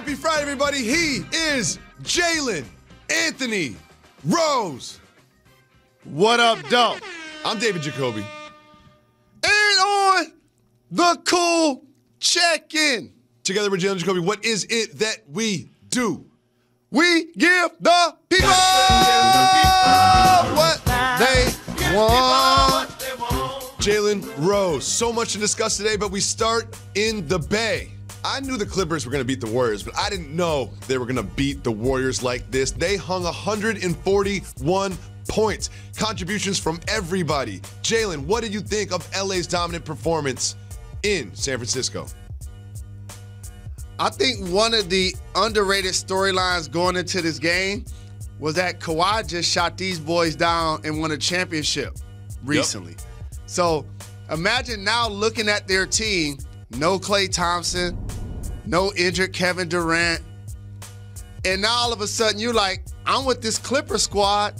Happy Friday, everybody. He is Jalen Anthony Rose. What up, dog? I'm David Jacoby. And on the cool check-in. Together with Jalen Jacoby, what is it that we do? We give the people what they want. Jalen Rose. So much to discuss today, but we start in the Bay. I knew the Clippers were going to beat the Warriors, but I didn't know they were going to beat the Warriors like this. They hung 141 points. Contributions from everybody. Jalen, what did you think of LA's dominant performance in San Francisco? I think one of the underrated storylines going into this game was that Kawhi just shot these boys down and won a championship recently. Yep. So imagine now looking at their team, no Klay Thompson, no injured Kevin Durant, and now all of a sudden you're like, I'm with this Clipper squad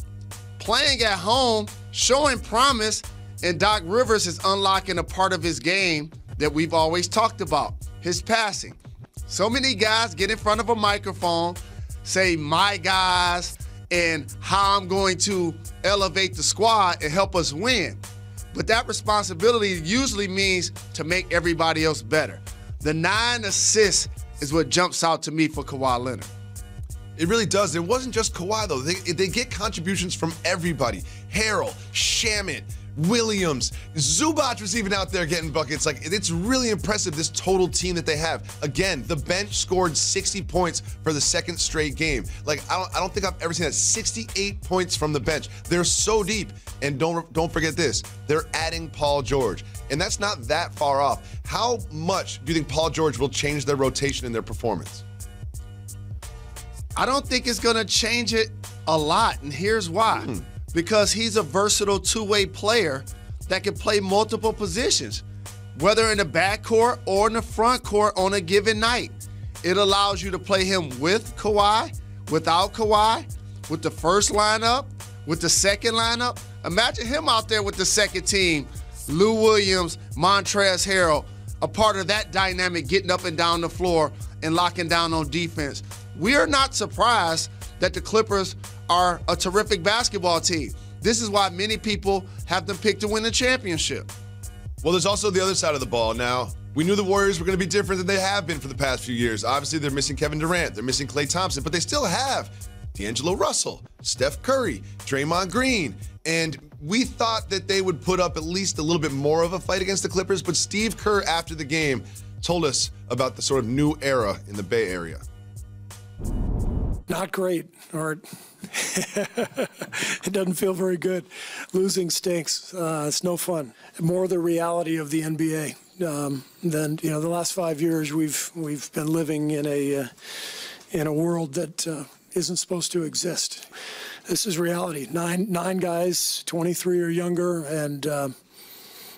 playing at home, showing promise, and Doc Rivers is unlocking a part of his game that we've always talked about, his passing. So many guys get in front of a microphone, say my guys, and how I'm going to elevate the squad and help us win. But that responsibility usually means to make everybody else better. The 9 assists is what jumps out to me for Kawhi Leonard. It really does. It wasn't just Kawhi, though. They get contributions from everybody. Harrell, Shamet, Williams, Zubac was even out there getting buckets. Like, it's really impressive, this total team that they have. Again, the bench scored 60 points for the second straight game. Like, I don't think I've ever seen that. 68 points from the bench. They're so deep. And don't forget this. They're adding Paul George. And that's not that far off. How much do you think Paul George will change their rotation and their performance? I don't think it's going to change it a lot. And here's why. Because he's a versatile two-way player that can play multiple positions, whether in the backcourt or in the front court on a given night. It allows you to play him with Kawhi, without Kawhi, with the first lineup, with the second lineup. Imagine him out there with the second team, Lou Williams, Montrezl Harrell, a part of that dynamic, getting up and down the floor and locking down on defense. We are not surprised that the Clippers are a terrific basketball team. This is why many people have them picked to win the championship. Well, there's also the other side of the ball. Now, we knew the Warriors were going to be different than they have been for the past few years. Obviously, they're missing Kevin Durant. They're missing Klay Thompson, but they still have D'Angelo Russell, Steph Curry, Draymond Green. And we thought that they would put up at least a little bit more of a fight against the Clippers, but Steve Kerr, after the game, told us about the sort of new era in the Bay Area. Not great, or it doesn't feel very good. Losing stinks. It's no fun. More the reality of the NBA than the last 5 years we've been living in a world that isn't supposed to exist. This is reality. Nine guys, 23 or younger, and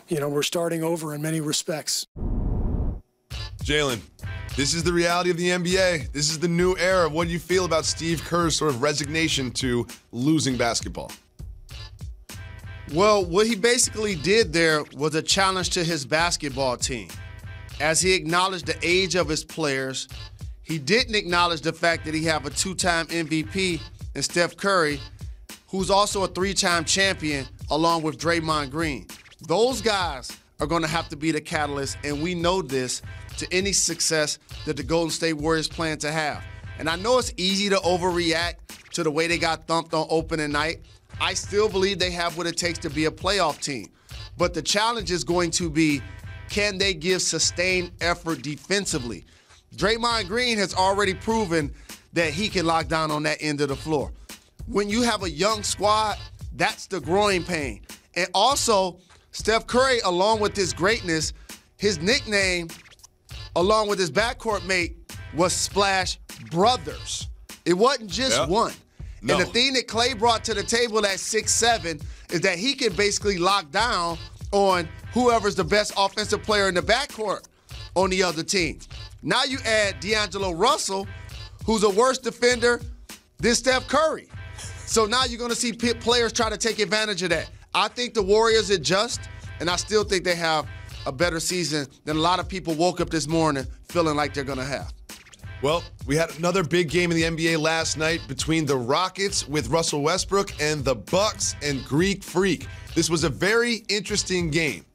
we're starting over in many respects. Jalen, this is the reality of the NBA. This is the new era. What do you feel about Steve Kerr's sort of resignation to losing basketball? Well, what he basically did there was a challenge to his basketball team. As he acknowledged the age of his players, he didn't acknowledge the fact that he have a 2-time MVP in Steph Curry, who's also a 3-time champion, along with Draymond Green. Those guys are going to have to be the catalyst, and we know this, to any success that the Golden State Warriors plan to have. And I know it's easy to overreact to the way they got thumped on opening night. I still believe they have what it takes to be a playoff team. But the challenge is going to be, can they give sustained effort defensively? Draymond Green has already proven that he can lock down on that end of the floor. When you have a young squad, that's the growing pain. And also, Steph Curry, along with his greatness, his nickname, along with his backcourt mate, was Splash Brothers. It wasn't just one. No. And the thing that Klay brought to the table at 6'7" is that he can basically lock down on whoever's the best offensive player in the backcourt on the other team. Now you add D'Angelo Russell, who's a worse defender than Steph Curry. So now you're going to see players try to take advantage of that. I think the Warriors adjust, and I still think they have a better season than a lot of people woke up this morning feeling like they're going to have. Well, we had another big game in the NBA last night between the Rockets with Russell Westbrook and the Bucks and Greek Freak. This was a very interesting game.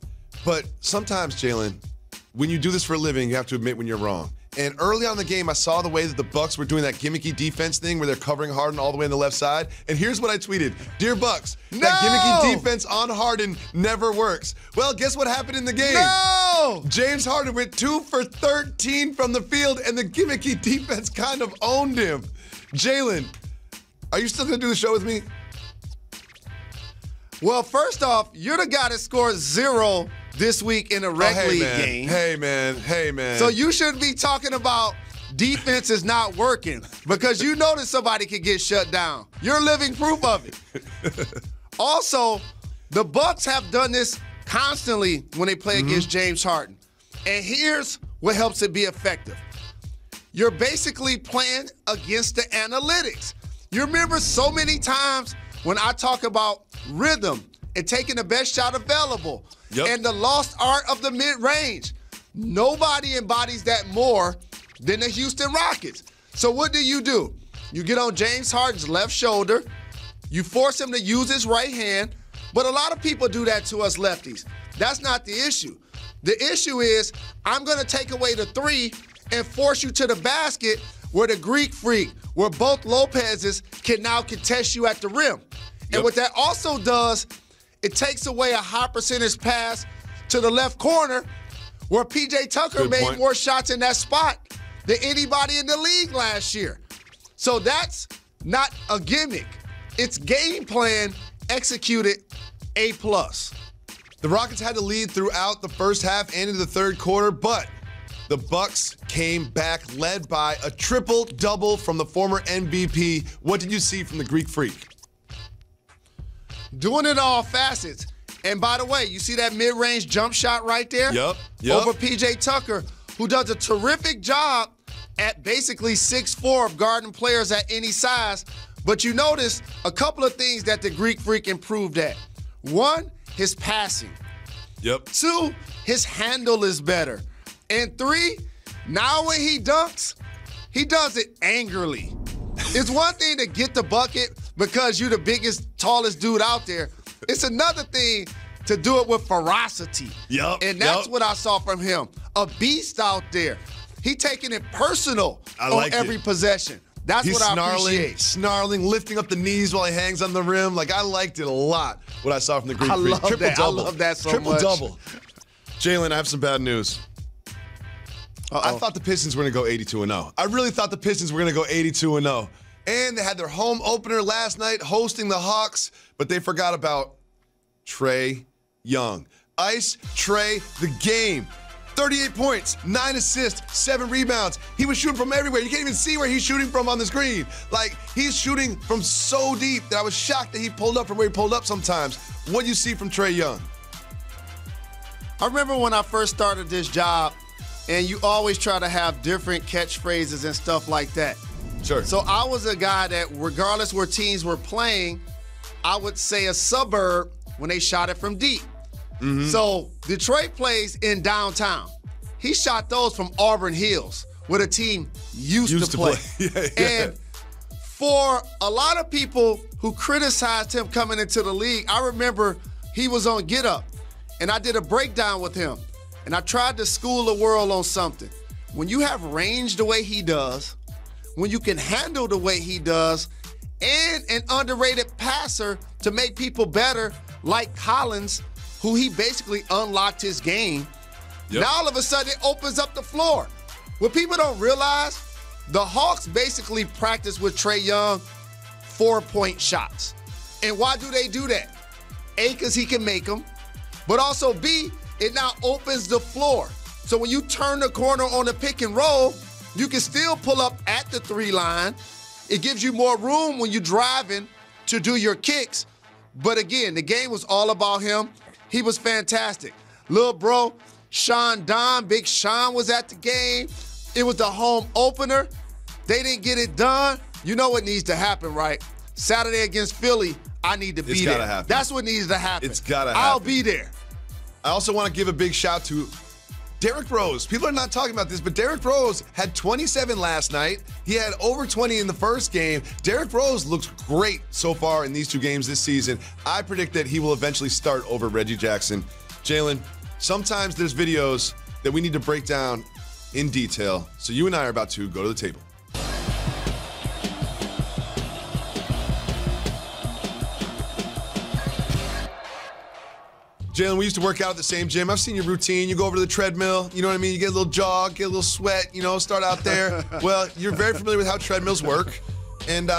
But sometimes, Jalen, when you do this for a living, you have to admit when you're wrong. And early on in the game, I saw the way that the Bucks were doing that gimmicky defense thing where they're covering Harden all the way on the left side. And here's what I tweeted. Dear Bucks, that gimmicky defense on Harden never works. Well, guess what happened in the game? No! James Harden went 2 for 13 from the field, and the gimmicky defense kind of owned him. Jalen, are you still going to do the show with me? Well, first off, you're the guy that scored 0 this week in a rec league game. Hey, man. So you shouldn't be talking about defense is not working because you know that somebody could get shut down. You're living proof of it. Also, the Bucks have done this constantly when they play against James Harden. And here's what helps it be effective. You're basically playing against the analytics. You remember so many times when I talk about rhythm and taking the best shot available and the lost art of the mid-range. Nobody embodies that more than the Houston Rockets. So what do? You get on James Harden's left shoulder, you force him to use his right hand, but a lot of people do that to us lefties. That's not the issue. The issue is I'm going to take away the 3 and force you to the basket where the Greek Freak, where both Lopez's can now contest you at the rim. And what that also does, it takes away a high percentage pass to the left corner where P.J. Tucker made more shots in that spot than anybody in the league last year. So that's not a gimmick. It's game plan executed A+. The Rockets had to lead throughout the first half and into the third quarter, but the Bucks came back led by a triple-double from the former MVP. What did you see from the Greek Freak? Doing it all facets. And by the way, you see that mid-range jump shot right there? Yep. Over P.J. Tucker, who does a terrific job at basically 6'4" of guarding players at any size. But you notice a couple of things that the Greek Freak improved at. 1, his passing. 2, his handle is better. And 3, now when he dunks, he does it angrily. It's one thing to get the bucket because you're the biggest, tallest dude out there. It's another thing to do it with ferocity. And that's what I saw from him. A beast out there. He taking it personal on every possession. That's what I appreciate. Snarling, lifting up the knees while he hangs on the rim. Like, I liked it a lot, what I saw from the Greek Freak. Triple-double. I love that so much. Triple-double. Jalen, I have some bad news. I thought the Pistons were going to go 82-0. I really thought the Pistons were going to go 82-0. And they had their home opener last night hosting the Hawks, but they forgot about Trae Young. Ice Trae the game. 38 points, 9 assists, 7 rebounds. He was shooting from everywhere. You can't even see where he's shooting from on the screen. Like, he's shooting from so deep that I was shocked that he pulled up from where he pulled up sometimes. What do you see from Trae Young? I remember when I first started this job, and you always try to have different catchphrases and stuff like that. Sure. So I was a guy that, regardless where teams were playing, I would say a suburb when they shot it from deep. So Detroit plays in downtown. He shot those from Auburn Hills, where the team used to play. And for a lot of people who criticized him coming into the league, I remember he was on Get Up, and I did a breakdown with him, and I tried to school the world on something. When you have range the way he does, when you can handle the way he does, and an underrated passer to make people better, like Collins, who he basically unlocked his game, now all of a sudden it opens up the floor. What people don't realize, the Hawks basically practice with Trae Young 4-point shots. And why do they do that? A, because he can make them, but also B, it now opens the floor. So when you turn the corner on the pick and roll, you can still pull up at the 3 line. It gives you more room when you're driving to do your kicks. But again, the game was all about him. He was fantastic. Little bro, Sean Don, Big Sean was at the game. It was the home opener. They didn't get it done. You know what needs to happen, right? Saturday against Philly, I need to be there. It's gotta happen. That's what needs to happen. It's gotta happen. I'll be there. I also want to give a big shout to Derrick Rose. People are not talking about this, but Derrick Rose had 27 last night. He had over 20 in the first game. Derrick Rose looks great so far in these 2 games this season. I predict that he will eventually start over Reggie Jackson. Jalen, sometimes there's videos that we need to break down in detail, so you and I are about to go to the table. Jalen, we used to work out at the same gym. I've seen your routine. You go over to the treadmill, you know what I mean? You get a little jog, get a little sweat, start out there. Well, you're very familiar with how treadmills work. And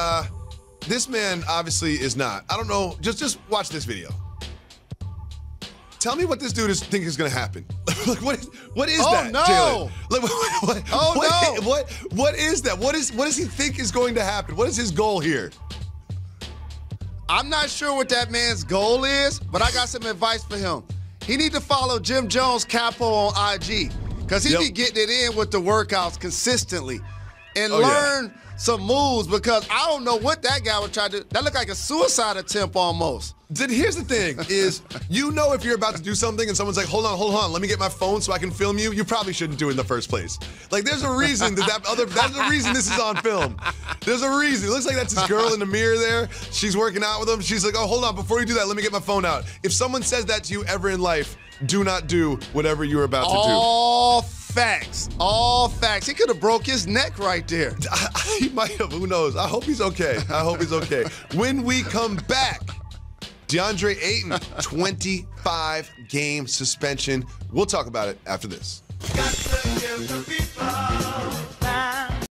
this man obviously is not. I don't know. Just watch this video. Tell me what this dude think is going to happen. Like, what is that, no. Jalen? Like, No. What is that? What does he think is going to happen? What is his goal here? I'm not sure what that man's goal is, but I got some advice for him. He need to follow Jim Jones Capo on IG, because he be getting it in with the workouts consistently and learn some moves, because I don't know what that guy would try to do. That looked like a suicide attempt almost. Here's the thing is, if you're about to do something and someone's like, hold on, let me get my phone so I can film you, you probably shouldn't do it in the first place. Like, there's a reason that's the reason this is on film. There's a reason. It looks like that's his girl in the mirror there. She's working out with him. She's like, oh, hold on, before you do that, let me get my phone out. If someone says that to you ever in life, do not do whatever you're about to do. All facts. He could have broke his neck right there. He might have. Who knows? I hope he's okay. When we come back, DeAndre Ayton, 25-game suspension. We'll talk about it after this. Got to give the people